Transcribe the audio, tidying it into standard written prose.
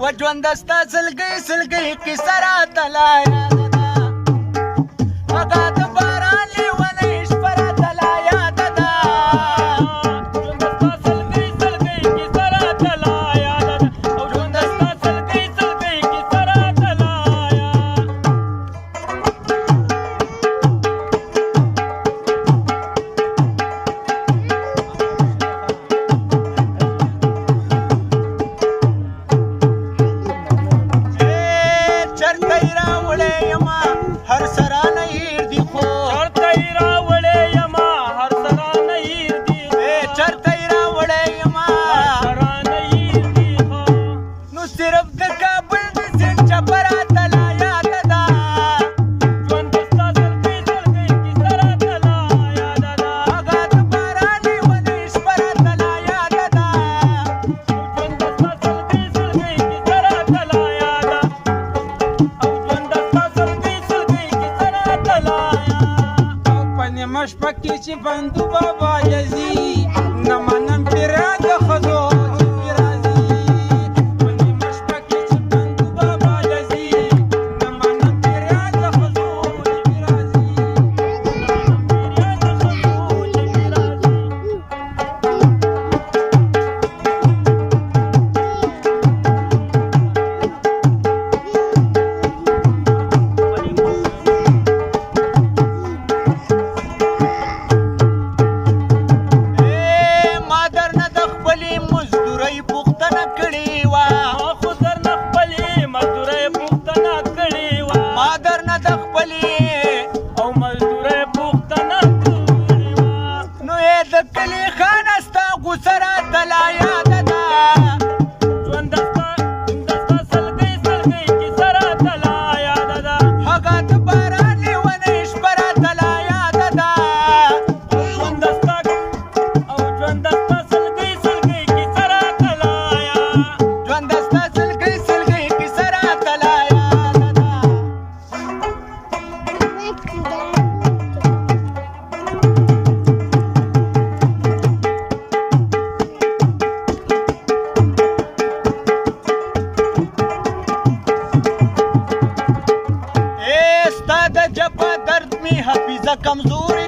و ژوند ستا سلګۍ سلګۍ کیسه راته لا یاده ده هغه د باران لیونۍ شپه راته لا یاده ده ژوند ستا سلګۍ سلګۍ کیسه راته لا یاده ده او ژوند ستا سلګۍ سلګۍ کیسه راته لا هر سرانه هیر دی خو چرته یې راوړی یمه هر سرانه هیر دی چرته یې راوړی یمه هر سرانه هیر دی خو نو صرف د کابل د سیند چپه راته لا یاده ده ژوند ستا سلګۍ سلګۍ کیسه راته لا یاده ده هغه د باران لیونۍ شپه راته لا یاده ده ژوند ستا سلګۍ سلګۍ کیسه راته لا یاده او ژوند ستا سلګۍ مشپه کې چې بندو بابا یزي نه منم پیرا د ښځو چې پې راځي پنې مشپه کې چې بندو بابا یزي نه منم پیرا د ښځو چې پې راځي پیرا د ښځو چې پې راځي حافظه کمزور